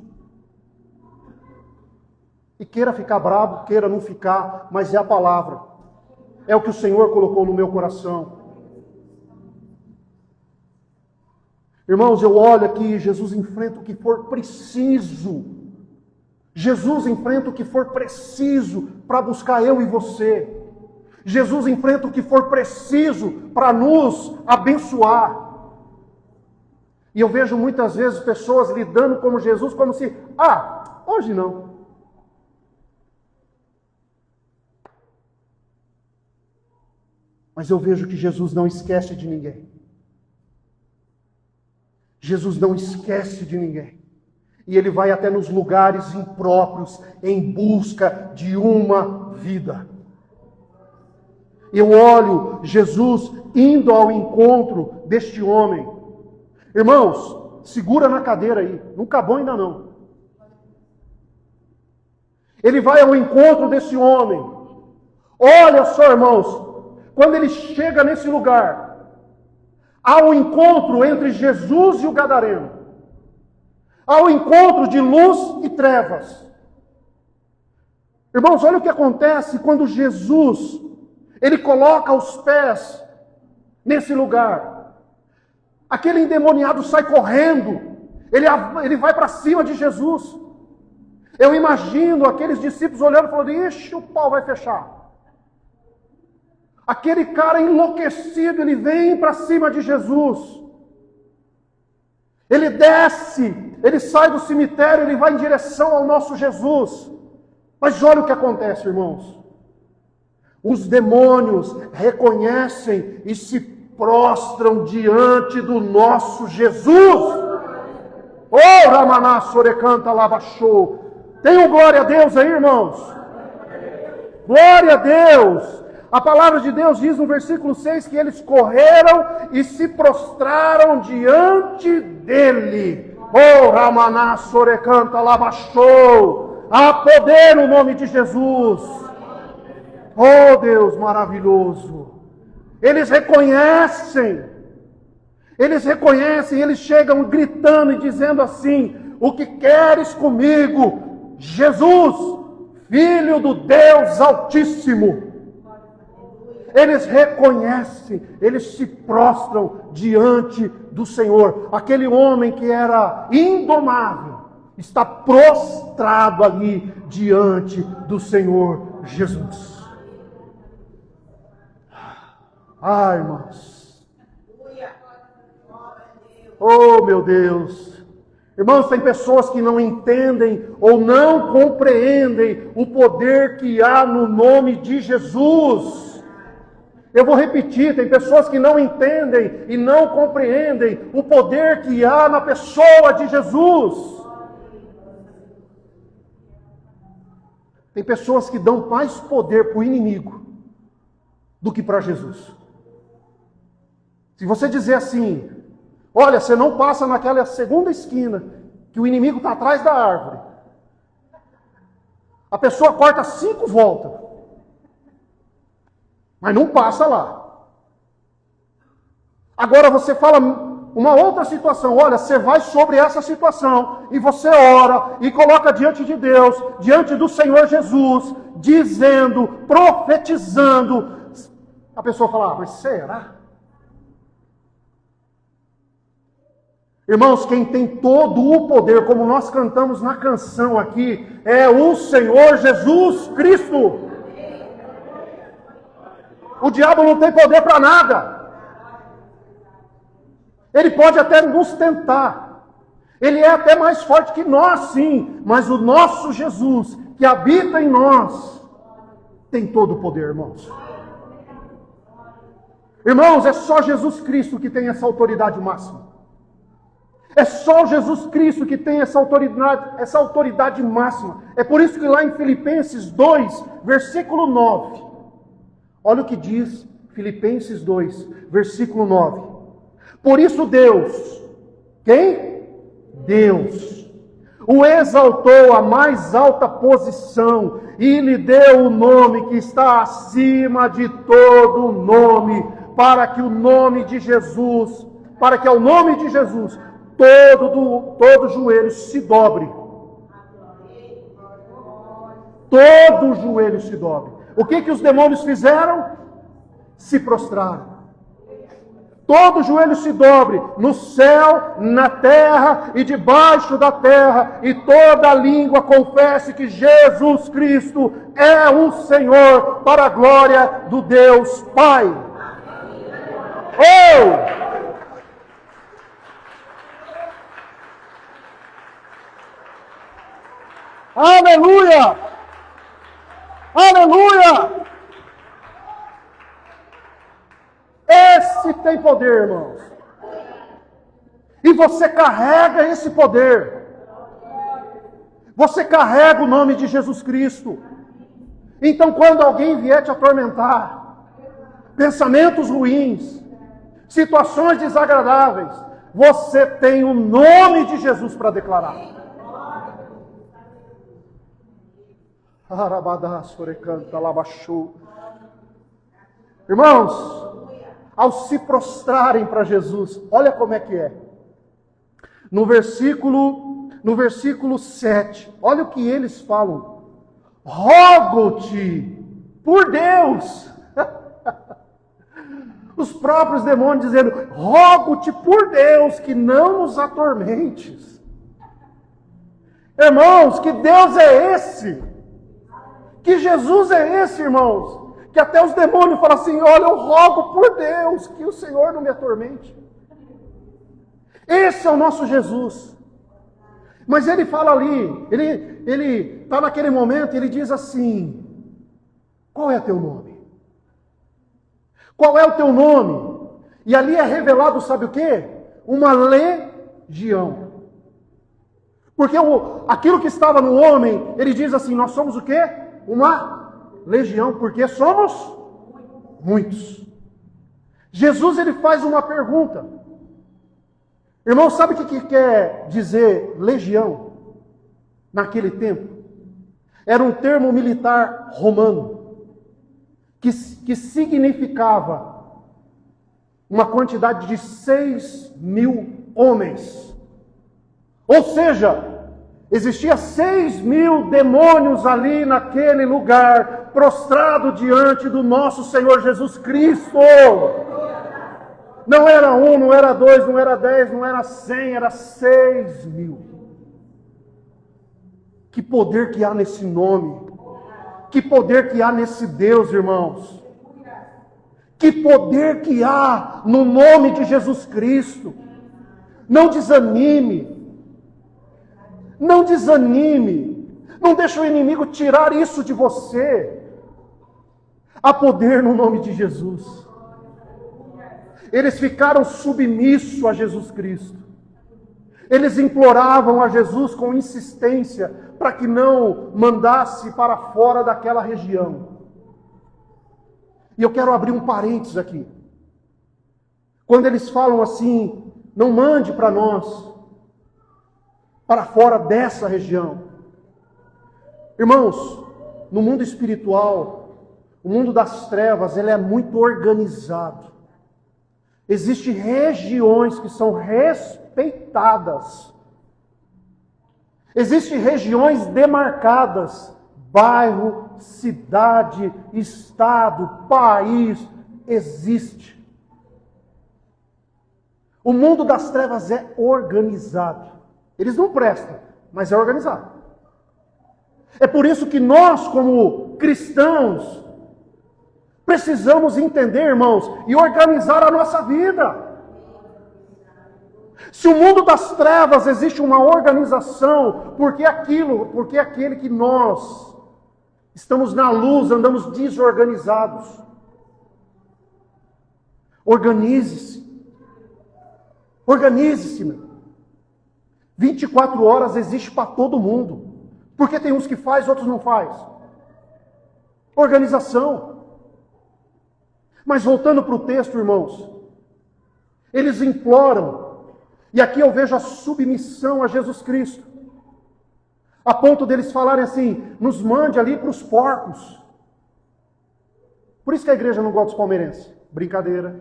E queira ficar bravo, queira não ficar, mas é a palavra. É o que o Senhor colocou no meu coração. Irmãos, eu olho aqui, Jesus enfrenta o que for preciso. Jesus enfrenta o que for preciso para buscar eu e você. Jesus enfrenta o que for preciso para nos abençoar. E eu vejo muitas vezes pessoas lidando como Jesus, como se, hoje não. Mas eu vejo que Jesus não esquece de ninguém. Jesus não esquece de ninguém. E Ele vai até nos lugares impróprios em busca de uma vida. Eu olho Jesus indo ao encontro deste homem. Irmãos, segura na cadeira aí. Não acabou ainda não. Ele vai ao encontro desse homem. Olha só, irmãos. Quando ele chega nesse lugar, há um encontro entre Jesus e o gadareno. Há um encontro de luz e trevas. Irmãos, olha o que acontece quando Jesus, Ele coloca os pés nesse lugar. Aquele endemoniado sai correndo. Ele vai para cima de Jesus. Eu imagino aqueles discípulos olhando e falando, ixi, o pau vai fechar. Aquele cara enlouquecido, ele vem para cima de Jesus. Ele desce, ele sai do cemitério, ele vai em direção ao nosso Jesus. Mas olha o que acontece, irmãos. Os demônios reconhecem e se prostram diante do nosso Jesus. Oh, Ramaná, Sorecanta, Lavachou. Tem um glória a Deus aí, irmãos? Glória a Deus! A palavra de Deus diz no versículo 6 que eles correram e se prostraram diante dele. Oh, Ramaná, Sorecanta, Lavachou. Há poder no nome de Jesus. Oh, Deus maravilhoso. Eles reconhecem, eles chegam gritando e dizendo assim, o que queres comigo, Jesus, Filho do Deus Altíssimo? Eles reconhecem, eles se prostram diante do Senhor. Aquele homem que era indomável, está prostrado ali diante do Senhor Jesus. Ai, irmãos. Oh, meu Deus. Irmãos, tem pessoas que não entendem ou não compreendem o poder que há no nome de Jesus. Eu vou repetir, tem pessoas que não entendem e não compreendem o poder que há na pessoa de Jesus. Tem pessoas que dão mais poder para o inimigo do que para Jesus. Se você dizer assim, olha, você não passa naquela segunda esquina, que o inimigo está atrás da árvore. A pessoa corta 5 voltas, mas não passa lá. Agora você fala uma outra situação, olha, você vai sobre essa situação, e você ora, e coloca diante de Deus, diante do Senhor Jesus, dizendo, profetizando. A pessoa fala, mas será? Irmãos, quem tem todo o poder, como nós cantamos na canção aqui, é o Senhor Jesus Cristo. O diabo não tem poder para nada. Ele pode até nos tentar. Ele é até mais forte que nós, sim. Mas o nosso Jesus, que habita em nós, tem todo o poder, irmãos. Irmãos, é só Jesus Cristo que tem essa autoridade máxima. É só Jesus Cristo que tem essa autoridade máxima. É por isso que lá em Filipenses 2, versículo 9. Olha o que diz Filipenses 2, versículo 9. Por isso Deus, quem? Deus, o exaltou à mais alta posição e lhe deu o nome que está acima de todo nome, para que ao nome de Jesus todo joelho se dobre. Todo joelho se dobre. O que os demônios fizeram? Se prostraram. Todo joelho se dobre, no céu, na terra e debaixo da terra, e toda língua confesse que Jesus Cristo é o Senhor, para a glória do Deus Pai. Oh! Aleluia! Aleluia! Esse tem poder, irmãos. E você carrega esse poder. Você carrega o nome de Jesus Cristo. Então, quando alguém vier te atormentar, pensamentos ruins, situações desagradáveis, você tem o nome de Jesus para declarar. Irmãos, ao se prostrarem para Jesus, olha como é que é. No versículo 7, olha o que eles falam. Rogo-te, por Deus. Os próprios demônios dizendo, rogo-te por Deus que não nos atormentes. Irmãos, que Deus é esse? Que Jesus é esse, irmãos? Que até os demônios falam assim, olha, eu rogo por Deus que o Senhor não me atormente. Esse é o nosso Jesus. Mas ele fala ali, ele está naquele momento, ele diz assim, qual é teu nome? Qual é o teu nome? E ali é revelado, sabe o quê? Uma legião. Porque aquilo que estava no homem, ele diz assim, nós somos o quê? Uma legião, porque somos muitos. Jesus, ele faz uma pergunta. Irmão, sabe o que quer dizer legião? Naquele tempo, era um termo militar romano, que significava uma quantidade de 6.000 homens. Ou seja, existia 6.000 demônios ali naquele lugar, prostrado diante do nosso Senhor Jesus Cristo. Não era 1, não era 2, não era 10, não era 100, era 6.000. Que poder que há nesse nome. Que poder que há nesse Deus, irmãos. Que poder que há no nome de Jesus Cristo. Não desanime. Não desanime. Não deixe o inimigo tirar isso de você. Há poder no nome de Jesus. Eles ficaram submissos a Jesus Cristo. Eles imploravam a Jesus com insistência para que não mandasse para fora daquela região. E eu quero abrir um parênteses aqui. Quando eles falam assim, não mande para nós, para fora dessa região. Irmãos, no mundo espiritual, o mundo das trevas, ele é muito organizado. Existem regiões que são respeitadas. Existem regiões demarcadas. Bairro, cidade, estado, país, existe. O mundo das trevas é organizado. Eles não prestam, mas é organizado. É por isso que nós, como cristãos, precisamos entender, irmãos, e organizar a nossa vida. Se o mundo das trevas existe uma organização, porque aquele que nós estamos na luz, andamos desorganizados. Organize-se. Organize-se, meu. 24 horas existe para todo mundo. Porque tem uns que faz, outros não faz. Organização. Mas voltando para o texto, irmãos, eles imploram, e aqui eu vejo a submissão a Jesus Cristo, a ponto deles falarem assim, nos mande ali para os porcos. Por isso que a igreja não gosta dos palmeirenses. Brincadeira.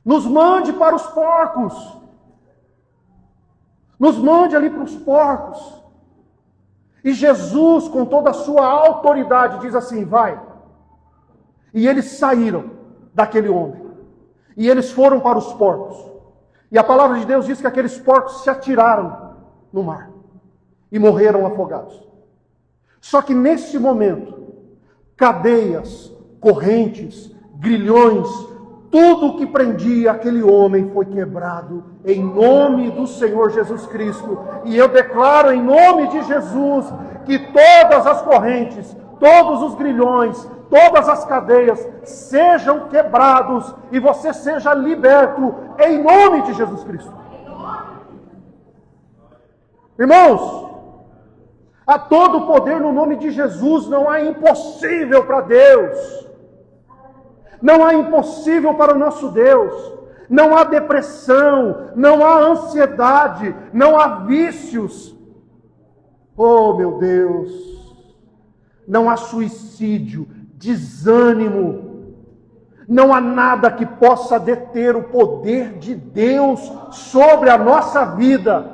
Nos mande para os porcos. Nos mande ali para os porcos. E Jesus, com toda a sua autoridade, diz assim, vai. E eles saíram daquele homem. E eles foram para os porcos. E a palavra de Deus diz que aqueles porcos se atiraram no mar. E morreram afogados. Só que nesse momento, cadeias, correntes, grilhões, tudo o que prendia aquele homem foi quebrado em nome do Senhor Jesus Cristo. E eu declaro em nome de Jesus que todas as correntes, todos os grilhões, todas as cadeias sejam quebrados e você seja liberto em nome de Jesus Cristo. Irmãos, há todo o poder no nome de Jesus, não há impossível para Deus. Não há impossível para o nosso Deus. Não há depressão, não há ansiedade, não há vícios. Oh, meu Deus! Não há suicídio, desânimo. Não há nada que possa deter o poder de Deus sobre a nossa vida.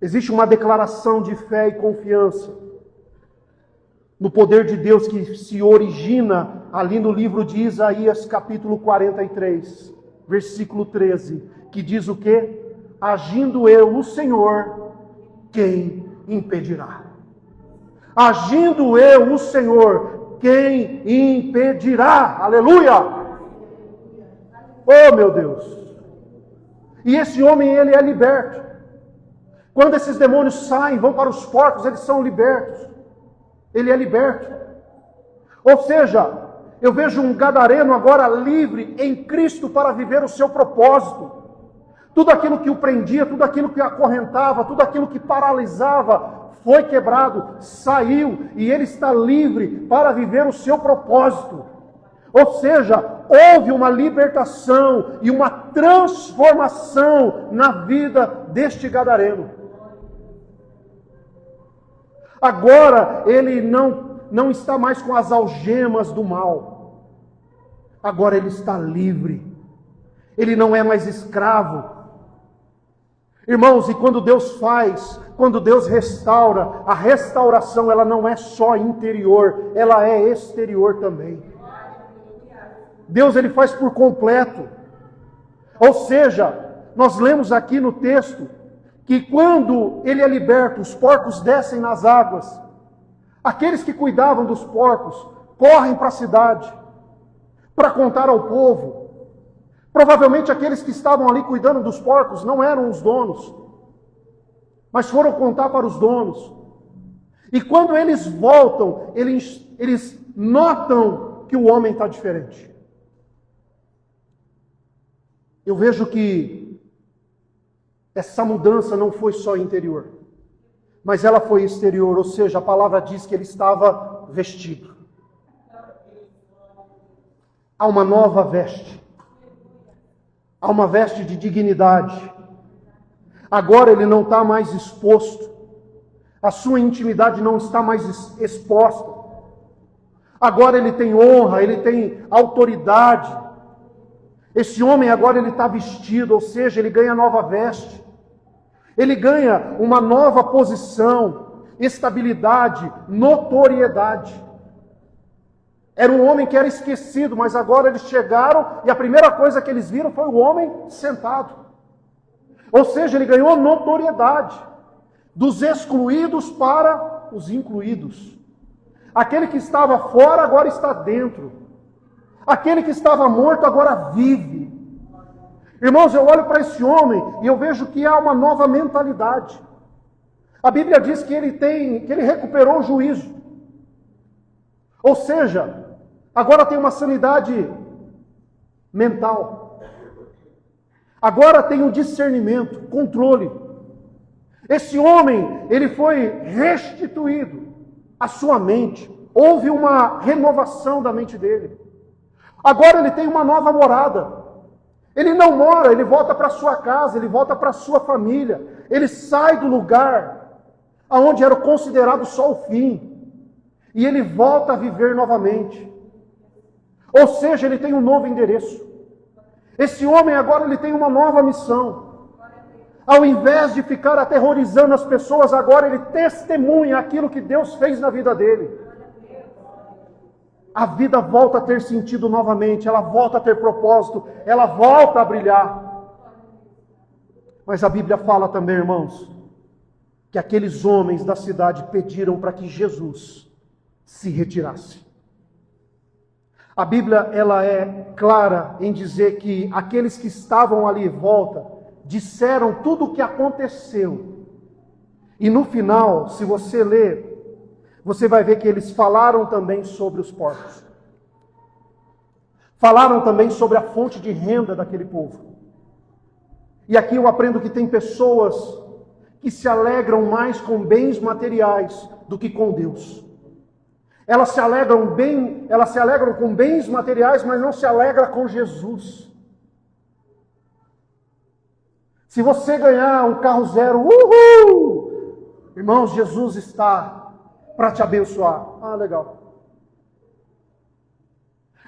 Existe uma declaração de fé e confiança no poder de Deus que se origina ali no livro de Isaías, capítulo 43, versículo 13, que diz o quê? Agindo eu, o Senhor, quem impedirá? Agindo eu, o Senhor, quem impedirá? Aleluia! Oh, meu Deus! E esse homem, ele é liberto. Quando esses demônios saem, vão para os porcos, eles são libertos. Ele é liberto. Ou seja, eu vejo um gadareno agora livre em Cristo para viver o seu propósito. Tudo aquilo que o prendia, tudo aquilo que o acorrentava, tudo aquilo que paralisava, foi quebrado, saiu, e ele está livre para viver o seu propósito. Ou seja, houve uma libertação e uma transformação na vida deste gadareno. Agora ele não está mais com as algemas do mal. Agora ele está livre. Ele não é mais escravo. Irmãos, e quando Deus faz, quando Deus restaura, a restauração ela não é só interior, ela é exterior também. Deus ele faz por completo. Ou seja, nós lemos aqui no texto que quando ele é liberto, os porcos descem nas águas. Aqueles que cuidavam dos porcos correm para a cidade para contar ao povo. Provavelmente aqueles que estavam ali cuidando dos porcos não eram os donos, mas foram contar para os donos. E quando eles voltam, eles notam que o homem está diferente. eu vejo que essa mudança não foi só interior, mas ela foi exterior, ou seja, a palavra diz que ele estava vestido. Há uma nova veste. Há uma veste de dignidade. Agora ele não está mais exposto. A sua intimidade não está mais exposta. Agora ele tem honra, ele tem autoridade. Esse homem agora ele está vestido, ou seja, ele ganha nova veste. Ele ganha uma nova posição, estabilidade, notoriedade. Era um homem que era esquecido, mas agora eles chegaram e a primeira coisa que eles viram foi o homem sentado. Ou seja, ele ganhou notoriedade. Dos excluídos para os incluídos. Aquele que estava fora agora está dentro. Aquele que estava morto agora vive. Irmãos, eu olho para esse homem e eu vejo que há uma nova mentalidade. A Bíblia diz que ele recuperou o juízo. Ou seja, agora tem uma sanidade mental. Agora tem um discernimento, controle. Esse homem, ele foi restituído à sua mente. Houve uma renovação da mente dele. Agora ele tem uma nova morada. Ele não mora, ele volta para sua casa, ele volta para sua família. Ele sai do lugar onde era considerado só o fim. E ele volta a viver novamente. Ou seja, ele tem um novo endereço. Esse homem agora ele tem uma nova missão. Ao invés de ficar aterrorizando as pessoas, agora ele testemunha aquilo que Deus fez na vida dele. A vida volta a ter sentido novamente, ela volta a ter propósito, ela volta a brilhar. Mas a Bíblia fala também, irmãos, que aqueles homens da cidade pediram para que Jesus se retirasse. A Bíblia ela é clara em dizer que aqueles que estavam ali em volta disseram tudo o que aconteceu. E no final, se você ler, você vai ver que eles falaram também sobre os porcos. Falaram também sobre a fonte de renda daquele povo. E aqui eu aprendo que tem pessoas que se alegram mais com bens materiais do que com Deus. Elas se alegram com bens materiais, mas não se alegram com Jesus. Se você ganhar um carro zero, uhul! Irmãos, Jesus está para te abençoar. Ah, legal.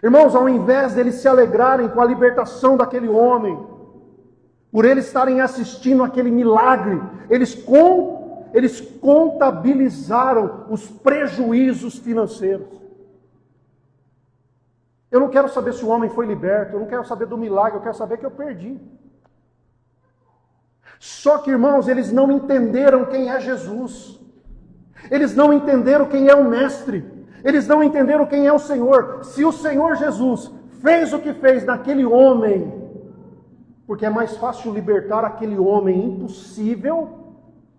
Irmãos, ao invés deles se alegrarem com a libertação daquele homem, por eles estarem assistindo aquele milagre, eles contabilizaram os prejuízos financeiros. Eu não quero saber se o homem foi liberto, eu não quero saber do milagre, eu quero saber que eu perdi. Só que, irmãos, eles não entenderam quem é Jesus. Eles não entenderam quem é o Mestre. Eles não entenderam quem é o Senhor. Se o Senhor Jesus fez o que fez naquele homem, porque é mais fácil libertar aquele homem impossível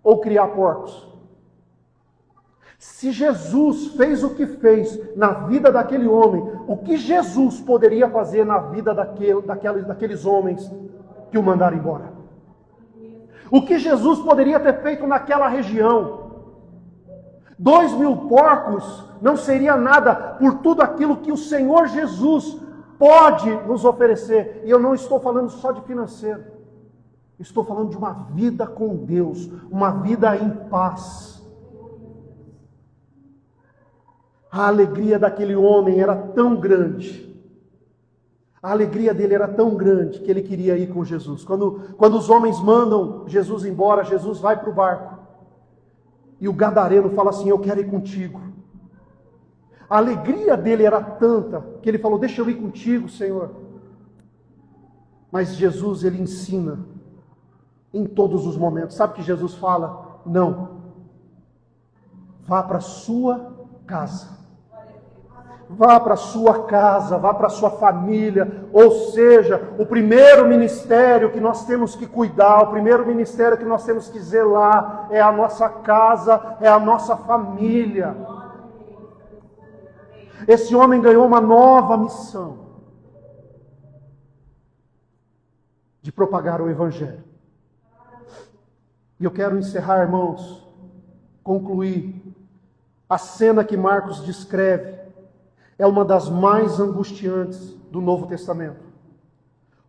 ou criar porcos. Se Jesus fez o que fez na vida daquele homem, o que Jesus poderia fazer na vida daqueles homens que o mandaram embora? O que Jesus poderia ter feito naquela região? 2.000 porcos não seria nada por tudo aquilo que o Senhor Jesus pode nos oferecer. E eu não estou falando só de financeiro. Estou falando de uma vida com Deus, uma vida em paz. A alegria daquele homem era tão grande. A alegria dele era tão grande que ele queria ir com Jesus. Quando os homens mandam Jesus embora, Jesus vai para o barco. E o gadareno fala assim: eu quero ir contigo. A alegria dele era tanta que ele falou: deixa eu ir contigo, Senhor. Mas Jesus, ele ensina em todos os momentos. Sabe o que Jesus fala? Não. Vá para a sua casa. Vá para a sua casa, vá para a sua família. Ou seja, o primeiro ministério que nós temos que cuidar, o primeiro ministério que nós temos que zelar é a nossa casa, é a nossa família. Esse homem ganhou uma nova missão. propagar o Evangelho. E eu quero encerrar, irmãos, concluir. A cena que Marcos descreve é uma das mais angustiantes do Novo Testamento.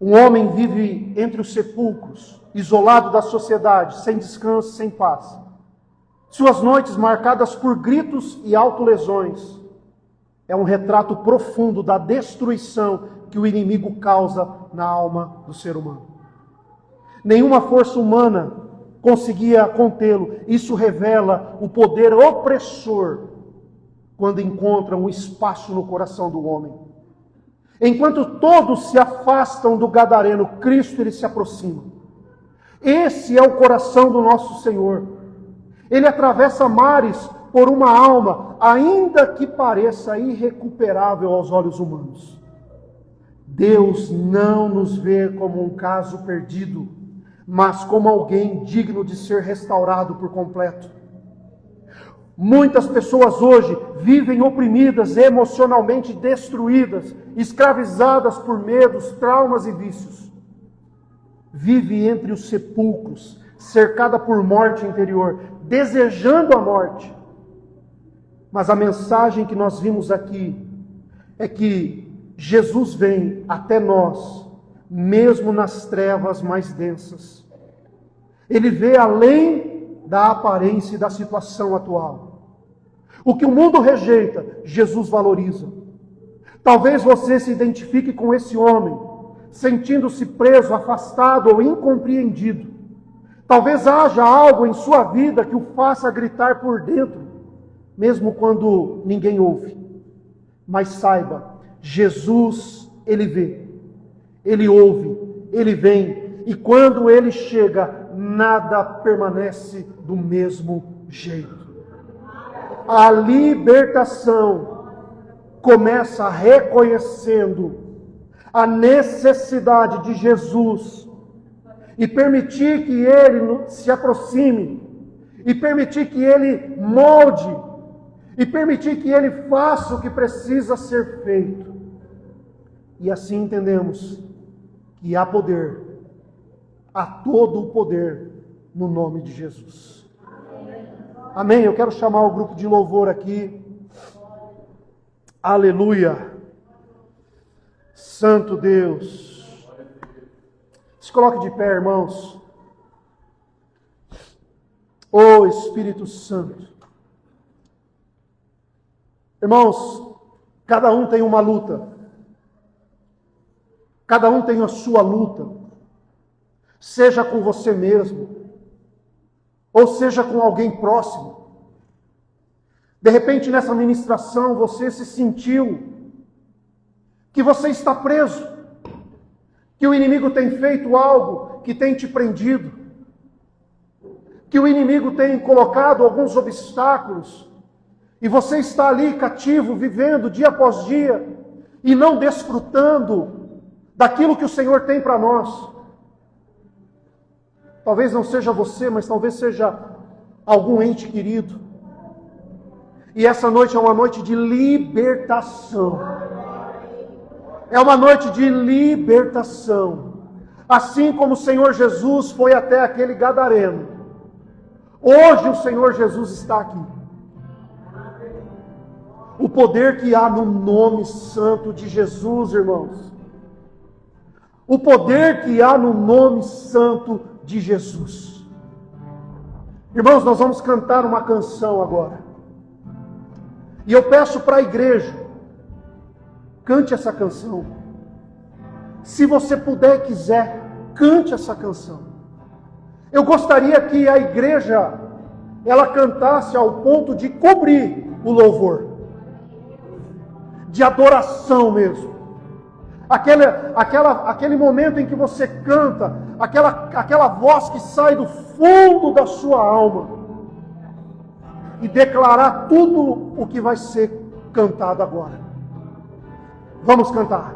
Um homem vive entre os sepulcros, isolado da sociedade, sem descanso, sem paz. Suas noites marcadas por gritos e autolesões. É um retrato profundo da destruição que o inimigo causa na alma do ser humano. Nenhuma força humana conseguia contê-lo. Isso revela o poder opressor quando encontra um espaço no coração do homem. Enquanto todos se afastam do gadareno, Cristo ele se aproxima. Esse é o coração do nosso Senhor. Ele atravessa mares por uma alma, ainda que pareça irrecuperável aos olhos humanos. Deus não nos vê como um caso perdido, mas como alguém digno de ser restaurado por completo. Muitas pessoas hoje vivem oprimidas, emocionalmente destruídas, escravizadas por medos, traumas e vícios. Vive entre os sepulcros, cercada por morte interior, desejando a morte. Mas a mensagem que nós vimos aqui é que Jesus vem até nós, mesmo nas trevas mais densas. Ele vê além da aparência e da situação atual. O que o mundo rejeita, Jesus valoriza. Talvez você se identifique com esse homem, sentindo-se preso, afastado ou incompreendido. Talvez haja algo em sua vida que o faça gritar por dentro, mesmo quando ninguém ouve. Mas saiba, Jesus, ele vê, ele ouve, ele vem, e quando ele chega, nada permanece do mesmo jeito. A libertação começa reconhecendo a necessidade de Jesus e permitir que ele se aproxime, e permitir que ele molde, e permitir que ele faça o que precisa ser feito. E assim entendemos que há poder, há todo o poder no nome de Jesus. Amém? Eu quero chamar o grupo de louvor aqui. Aleluia. Santo Deus. Se coloque de pé, irmãos. Ô Espírito Santo. Irmãos, cada um tem uma luta. Cada um tem a sua luta. Seja com você mesmo, ou seja com alguém próximo. De repente, nessa ministração, você se sentiu que você está preso, que o inimigo tem feito algo que tem te prendido, que o inimigo tem colocado alguns obstáculos, e você está ali cativo, vivendo dia após dia, e não desfrutando daquilo que o Senhor tem para nós. Talvez não seja você, mas talvez seja algum ente querido. E essa noite é uma noite de libertação. É uma noite de libertação. Assim como o Senhor Jesus foi até aquele gadareno, hoje o Senhor Jesus está aqui. O poder que há no nome santo de Jesus, irmãos. O poder que há no nome santo de Jesus. Irmãos, nós vamos cantar uma canção agora. E eu peço para a igreja, cante essa canção. Se você puder e quiser, cante essa canção. Eu gostaria que a igreja, ela cantasse ao ponto de cobrir o louvor. De adoração mesmo. Aquele momento em que você canta, aquela voz que sai do fundo da sua alma, e declarar tudo o que vai ser cantado agora. Vamos cantar.